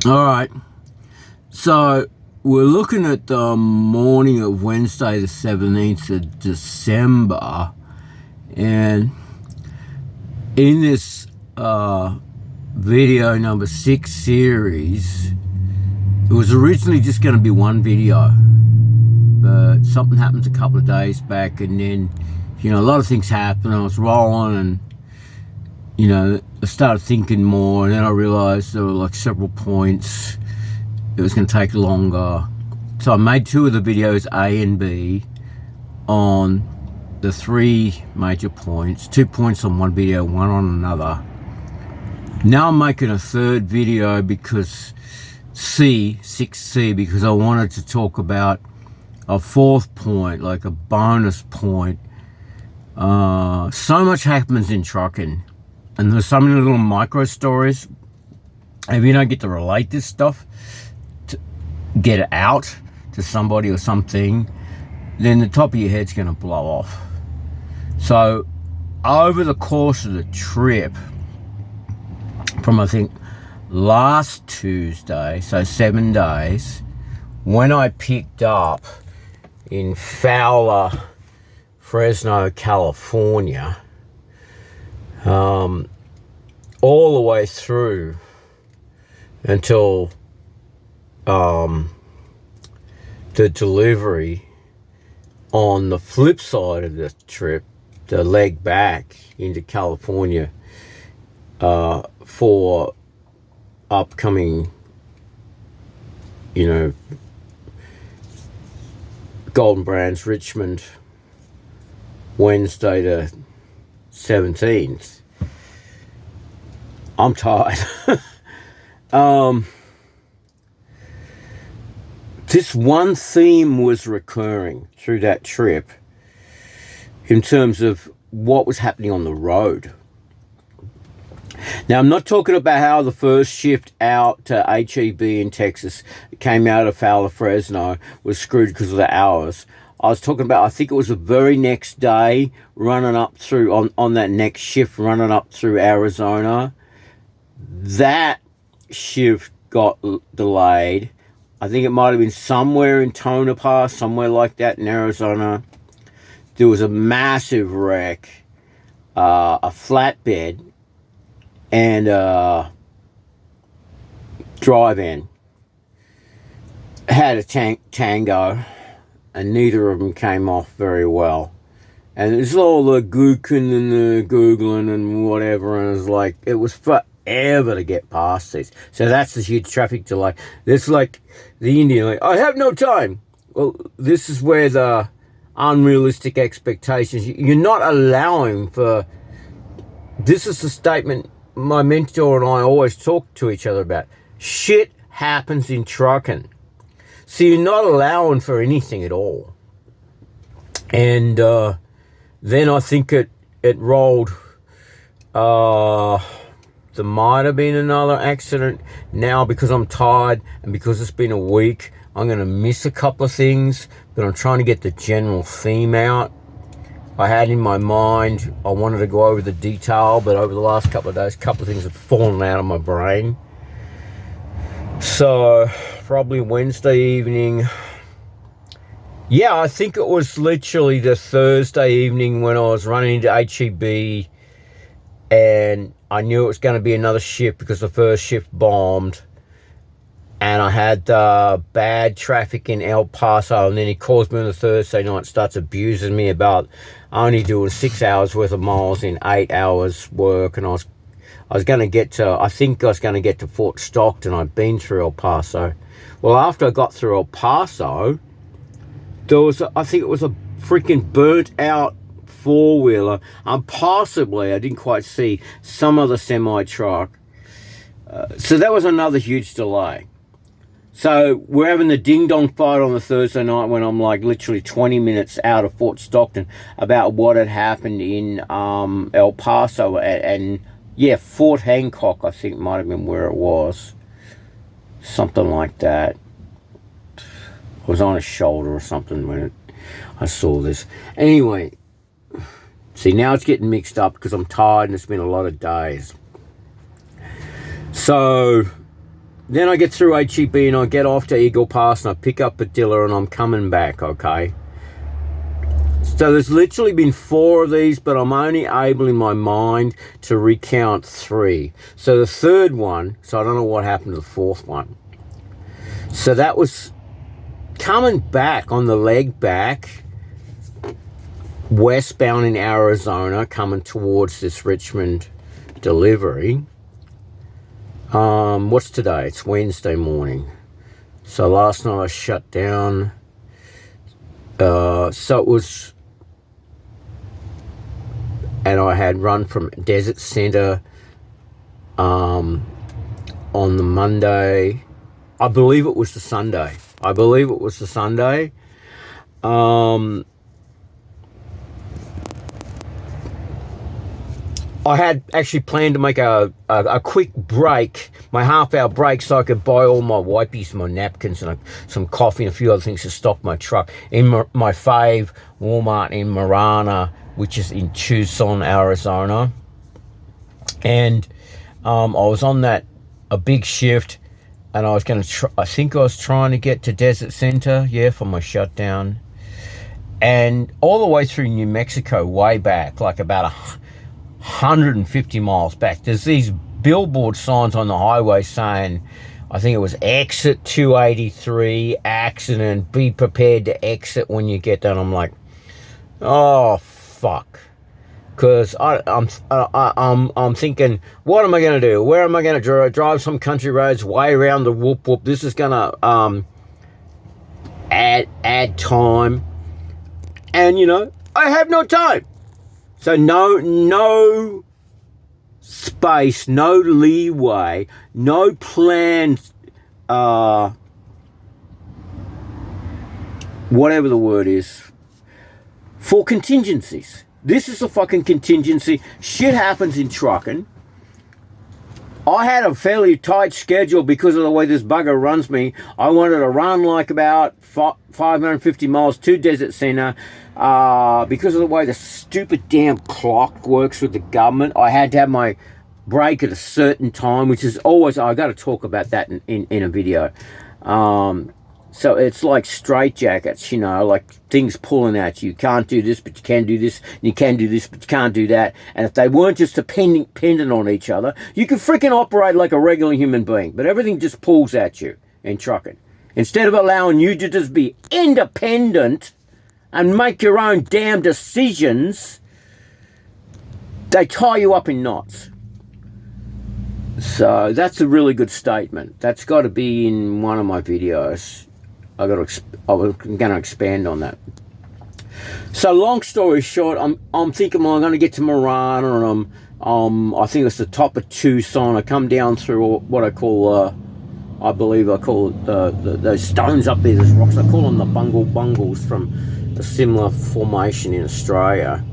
All right. So we're looking at the morning of Wednesday, the 17th of December. And in this video number 6 series, it was originally just going to be one video. But something happened a couple of days back, and then, a lot of things happened. I was rolling, and, I started thinking more, and then I realized there were like several points. It was going to take longer. So I made 2 of the videos, A and B, on the 3 major points. 2 points on one video, 1 on another. Now I'm making a 3rd video because 6C, because I wanted to talk about a 4th point, like a bonus point. So much happens in trucking, and there's so many little micro stories. If you don't get to relate this stuff, to get it out to somebody or something, then the top of your head's going to blow off. So over the course of the trip, from I think last Tuesday, so 7 days, when I picked up in Fowler, Fresno, California, all the way through until the delivery on the flip side of the trip, the leg back into California for upcoming, Golden Brands Richmond, Wednesday the 17th. I'm tired. This one theme was recurring through that trip in terms of what was happening on the road. Now, I'm not talking about how the first shift out to HEB in Texas came out of Fowler, Fresno, was screwed because of the hours. I was talking about, I think it was the very next day, running up through, on that next shift, running up through Arizona. That shift got delayed. I think it might have been somewhere in Tonopah, somewhere like that in Arizona. There was a massive wreck, a flatbed, and drive-in. Had a Tango, and neither of them came off very well. And it's all the gooking and the googling and whatever, and it was forever to get past this. So that's the huge traffic delay. It's like the Indian, I have no time. Well, this is where the unrealistic expectations, you're not allowing for, this is the statement my mentor and I always talk to each other about. Shit happens in trucking. So you're not allowing for anything at all. And then I think it rolled, there might have been another accident. Now, because I'm tired and because it's been a week, I'm going to miss a couple of things, but I'm trying to get the general theme out. I had in my mind, I wanted to go over the detail, but over the last couple of days, a couple of things have fallen out of my brain. So, probably Wednesday evening. Yeah, I think it was literally the Thursday evening when I was running into HEB, and I knew it was going to be another shift because the first shift bombed. And I had bad traffic in El Paso, and then he calls me on the Thursday night, starts abusing me about only doing 6 hours worth of miles in 8 hours work. And I was going to get to, I think I was going to get to Fort Stockton. I'd been through El Paso. Well, after I got through El Paso, there was, I think it was a freaking burnt out 4-wheeler, and possibly, I didn't quite see, some other semi-truck. So that was another huge delay. So we're having the ding-dong fight on the Thursday night when I'm literally 20 minutes out of Fort Stockton about what had happened in El Paso and Fort Hancock, I think might have been where it was. Something like that. I was on his shoulder or something when I saw this. Anyway, see, now it's getting mixed up because I'm tired and it's been a lot of days. So then I get through HEB and I get off to Eagle Pass and I pick up Padilla and I'm coming back, okay? So there's literally been 4 of these, but I'm only able in my mind to recount 3. So the third one, so I don't know what happened to the 4th one. So that was coming back on the leg back, westbound in Arizona, coming towards this Richmond delivery. What's today? It's Wednesday morning. So last night I shut down. So it was, and I had run from Desert Center on the Monday. I believe it was the Sunday. I had actually planned to make a quick break, my half-hour break, so I could buy all my wipes, my napkins, and some coffee and a few other things to stock my truck in my fave Walmart in Marana, which is in Tucson, Arizona. And I was on a big shift, and I was going to I think I was trying to get to Desert Center, for my shutdown. And all the way through New Mexico, way back, like about 150 miles back, there's these billboard signs on the highway saying, I think it was exit 283, accident, be prepared to exit when you get done. I'm like, oh fuck, because I'm thinking, what am I going to do? Where am I going to drive some country roads way around the whoop whoop? This is going to add time, and I have no time. So no space, no leeway, no planned, whatever the word is, for contingencies. This is a fucking contingency. Shit happens in trucking. I had a fairly tight schedule because of the way this bugger runs me. I wanted to run like about 550 miles to Desert Center. Because of the way the stupid damn clock works with the government, I had to have my break at a certain time, which is always, I got to talk about that in a video. So it's like straitjackets, like things pulling at you. You can't do this, but you can do this. And you can do this, but you can't do that. And if they weren't just dependent on each other, you could freaking operate like a regular human being. But everything just pulls at you in trucking. Instead of allowing you to just be independent and make your own damn decisions, they tie you up in knots. So that's a really good statement. That's got to be in one of my videos. I'm going to expand on that. So long story short, I'm thinking, well, I'm going to get to Marana, and I think it's the top of Tucson. I come down through what I call, I call those stones up there, those rocks. I call them the bungles from a similar formation in Australia.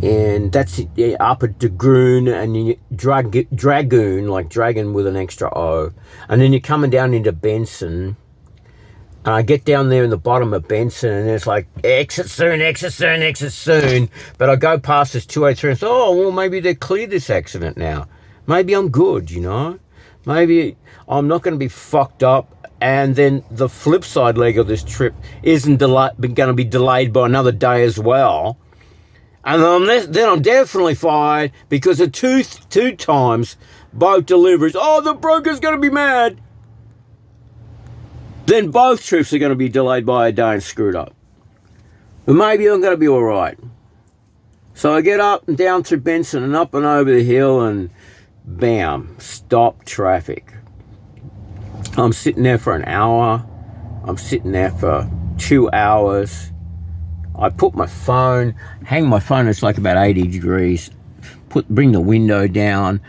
And that's Upper Dragoon, and Dragoon, like dragon with an extra O. And then you're coming down into Benson. And I get down there in the bottom of Benson, and it's like, exit soon, exit soon, exit soon. But I go past this 283 and say, oh, well, maybe they cleared this accident now. Maybe I'm good, Maybe I'm not going to be fucked up. And then the flip side leg of this trip isn't going to be delayed by another day as well. And then I'm definitely fired because of two times both deliveries. Oh, the broker's going to be mad. Then both trips are going to be delayed by a day and screwed up. But maybe I'm going to be all right. So I get up and down through Benson and up and over the hill, and bam, stop traffic. I'm sitting there for an hour. I'm sitting there for 2 hours. I put my phone, hang my phone, it's like about 80 degrees, bring the window down,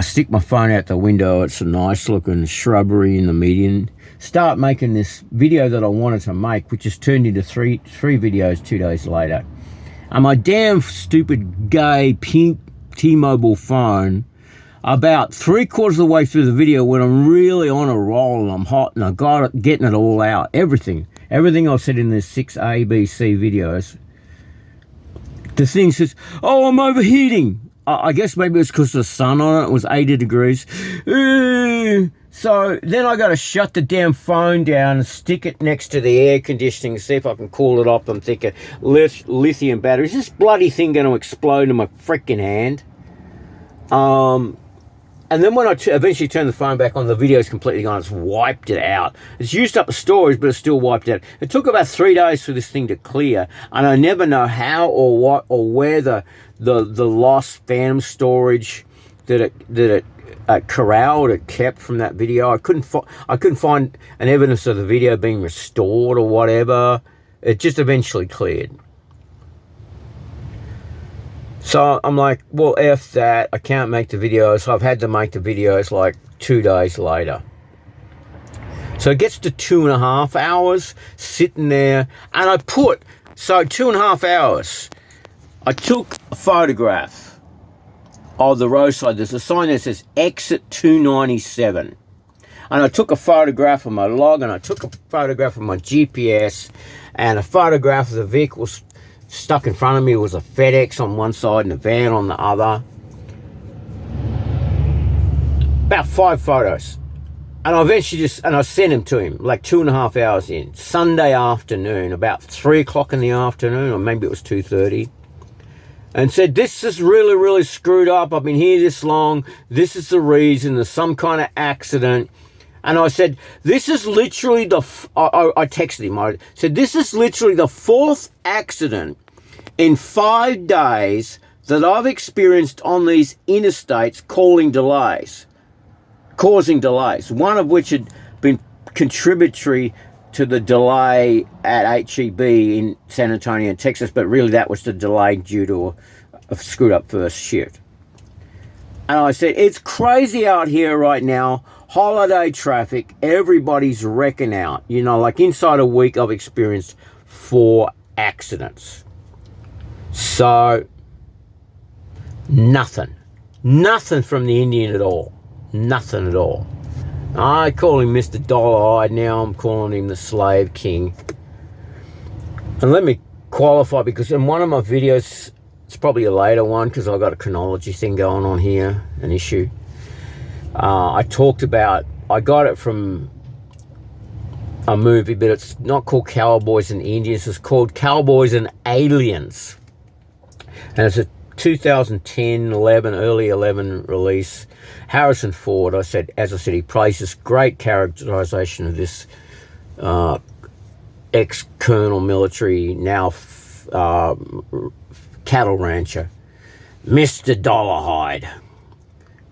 stick my phone out the window, it's a nice looking shrubbery in the median, start making this video that I wanted to make, which has turned into three videos 2 days later. And my damn stupid gay pink T-Mobile phone, about 3/4 of the way through the video, when I'm really on a roll and I'm hot and I got it, getting it all out, everything I've said in these 6 ABC videos, the thing says, oh, I'm overheating. I guess maybe it was because the sun on it. It was 80 degrees. So then I got to shut the damn phone down and stick it next to the air conditioning, see if I can cool it off. I'm thinking, lithium batteries. Is this bloody thing going to explode in my freaking hand? And then when I eventually turned the phone back on, the video's completely gone. It's wiped it out. It's used up the storage, but it's still wiped out. It took about 3 days for this thing to clear, and I never know how or what or where the lost phantom storage that it corralled or kept from that video. I couldn't find an evidence of the video being restored or whatever. It just eventually cleared. So I'm like, well, F that. I can't make the videos. So I've had to make the videos like 2 days later. So it gets to 2.5 hours sitting there. And I put, so 2.5 hours, I took a photograph of the roadside. There's a sign that says exit 297. And I took a photograph of my log, and I took a photograph of my GPS, and a photograph of the vehicles stuck in front of me. Was a FedEx on one side and a van on the other. About 5 photos. And I eventually I sent them to him like 2.5 hours in. Sunday afternoon, about 3 o'clock in the afternoon, or maybe it was 2:30. And said, this is really, really screwed up. I've been here this long. This is the reason. There's some kind of accident. And I said, this is literally I texted him. I said, this is literally the 4th accident in 5 days that I've experienced on these interstates causing delays. One of which had been contributory to the delay at HEB in San Antonio, Texas. But really that was the delay due to a screwed up first shift. And I said, it's crazy out here right now. Holiday traffic, everybody's wrecking out. You know, like inside a week, I've experienced 4 accidents. So, nothing from the Indian at all. Nothing at all. I call him Mr. Dollar-Eyed. Now I'm calling him the Slave King. And let me qualify, because in one of my videos, it's probably a later one because I've got a chronology thing going on here, an issue. I talked about, I got it from a movie, but it's not called Cowboys and Indians. It's called Cowboys and Aliens. And it's a 2010, early 11 release. Harrison Ford, as I said, he plays this great characterization of this ex-colonel military, now cattle rancher, Mr. Dollarhide.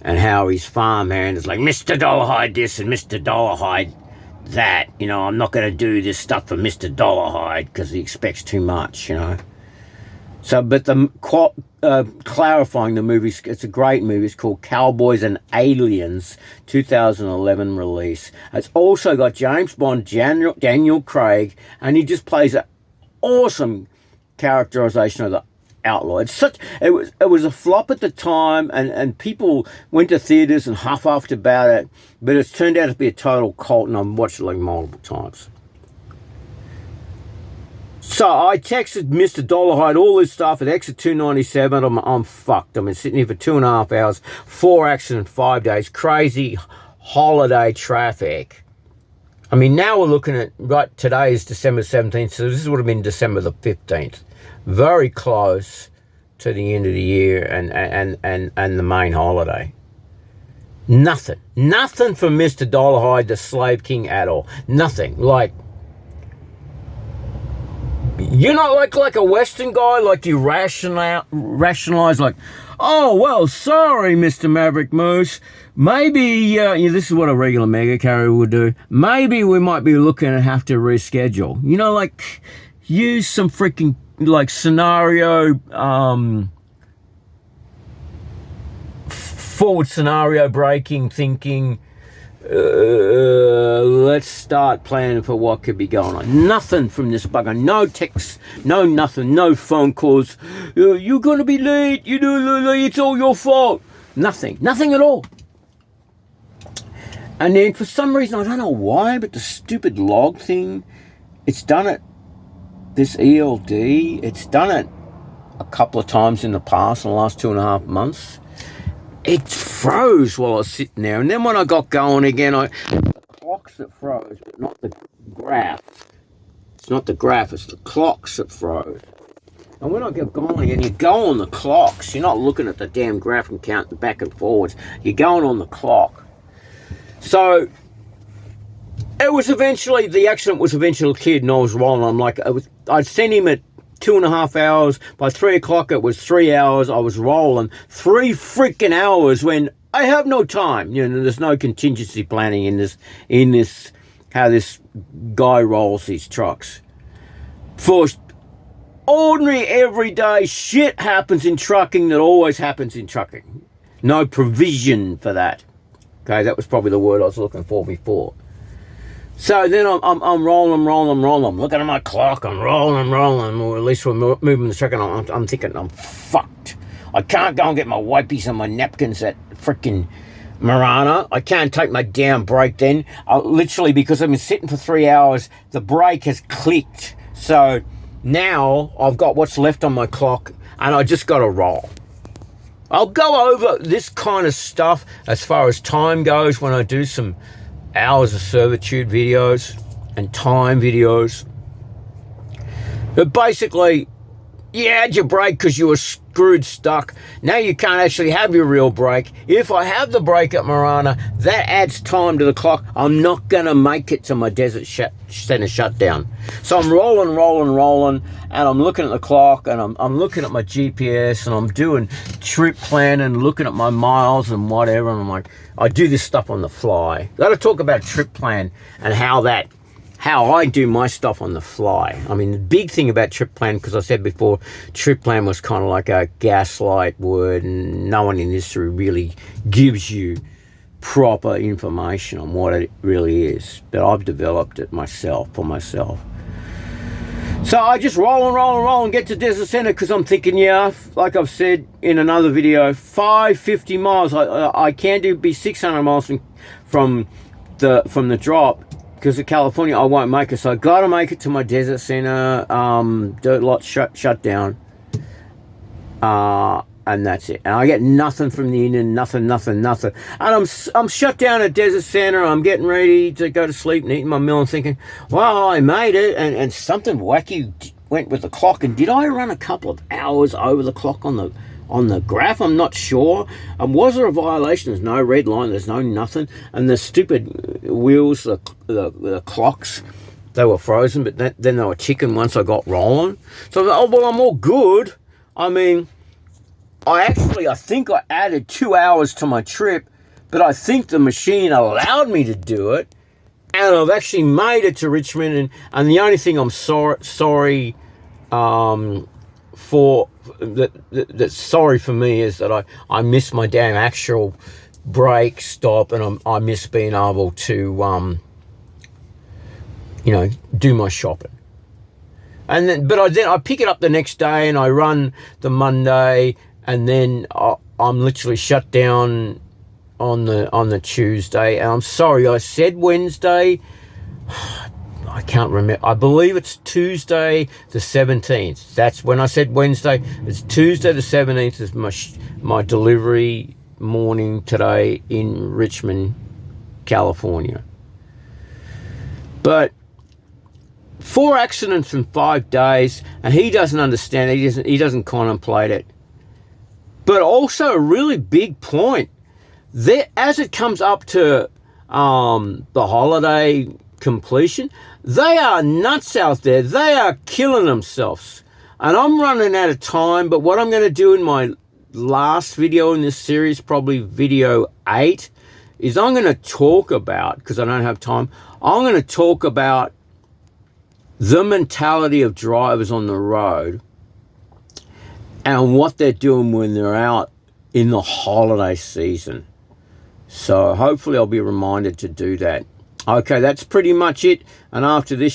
And how his farmhand is like, Mr. Dollarhide this and Mr. Dollarhide that. You know, I'm not going to do this stuff for Mr. Dollarhide because he expects too much, you know. So, but clarifying the movie, it's a great movie. It's called Cowboys and Aliens, 2011 release. It's also got James Bond, Daniel Craig, and he just plays an awesome characterization of the outlaw. It was a flop at the time, and people went to theaters and huff-huffed about it, but it's turned out to be a total cult, and I've watched it like multiple times. So I texted Mr. Dollarhide all this stuff at exit 297. I'm fucked. I've been sitting here for 2.5 hours, 4 accidents, 5 days, crazy holiday traffic. I mean, now we're looking at, right, today is December 17th, so this would have been December the 15th. Very close to the end of the year and the main holiday. Nothing from Mr. Dollarhide, the Slave King, at all. Nothing. Like, you're not like a Western guy, like you rationalize like, oh, well, sorry, Mr. Maverick Moose. Maybe, this is what a regular mega carrier would do. Maybe we might be looking to have to reschedule. You know, like, use some freaking, like, scenario, forward scenario breaking thinking. Let's start planning for what could be going on. Nothing from this bugger. No texts, no nothing, no phone calls. You're going to be late. It's all your fault. Nothing at all. And then for some reason, I don't know why, but the stupid log thing, it's done it. This ELD, it's done it a couple of times in the past, in the last 2.5 months. It froze while I was sitting there. And then when I got going again, the clocks that froze, but not the graph. It's not the graph, it's the clocks that froze. And when I get going again, you go on the clocks. You're not looking at the damn graph and counting back and forwards. You're going on the clock. So it was eventually, the accident was eventually cleared and I was rolling. I'm like, I'd sent him at 2.5 hours. By 3 o'clock, it was 3 hours. I was rolling 3 freaking hours when I have no time. You know, there's no contingency planning in this, how this guy rolls these trucks. For ordinary, everyday shit happens in trucking that always happens in trucking. No provision for that. Okay, that was probably the word I was looking for before. So then I'm rolling. I'm looking at my clock. I'm rolling. Or at least we're moving the truck, and I'm thinking I'm fucked. I can't go and get my wipies and my napkins at frickin' Marana. I can't take my damn break then. Literally, because I've been sitting for 3 hours, the brake has clicked. So now I've got what's left on my clock, and I just got to roll. I'll go over this kind of stuff as far as time goes when I do some hours of servitude videos and time videos. But basically, you had your brake because you were screwed stuck. Now you can't actually have your real brake. If I have the brake at Marana, that adds time to the clock. I'm not going to make it to my desert center shutdown. So I'm rolling, and I'm looking at the clock, and I'm looking at my GPS, and I'm doing trip plan and looking at my miles and whatever. And I'm like, I do this stuff on the fly. Got to talk about trip plan and how I do my stuff on the fly. I mean, the big thing about trip plan, because I said before, trip plan was kind of like a gaslight word, and no one in industry really gives you proper information on what it really is. But I've developed it for myself. So I just roll and get to Desert Center because I'm thinking, yeah, like I've said in another video, 550 miles. I can be 600 miles from the drop. Because of California, I won't make it. So I got to make it to my Desert Center dirt lot shut down. And that's it. And I get nothing from the Indian, nothing. And I'm shut down at Desert Center. I'm getting ready to go to sleep and eating my meal and thinking, well, I made it. And something wacky went with the clock. And did I run a couple of hours over the clock on the graph? I'm not sure. Was there a violation? There's no red line. There's no nothing. And the stupid wheels, the clocks, they were frozen, but then they were ticking once I got rolling. So, I'm all good. I mean, I think I added 2 hours to my trip, but I think the machine allowed me to do it. And I've actually made it to Richmond. And the only thing I'm sorry for that's sorry for me is that I missed my damn actual break stop, and I miss being able to do my shopping. And then I pick it up the next day and I run the Monday, and then I'm literally shut down on the Tuesday. And I'm sorry, I said Wednesday. I can't remember. I believe it's Tuesday the 17th. That's when I said Wednesday. It's Tuesday the 17th is my delivery morning today in Richmond, California. But 4 accidents in 5 days, and he doesn't understand it. He doesn't contemplate it. But also a really big point. As it comes up to the holiday completion, they are nuts out there. They are killing themselves. And I'm running out of time, but what I'm going to do in my last video in this series, probably video 8, is I'm going to talk about, because I don't have time, I'm going to talk about the mentality of drivers on the road and what they're doing when they're out in the holiday season. So hopefully I'll be reminded to do that. Okay, that's pretty much it. And after this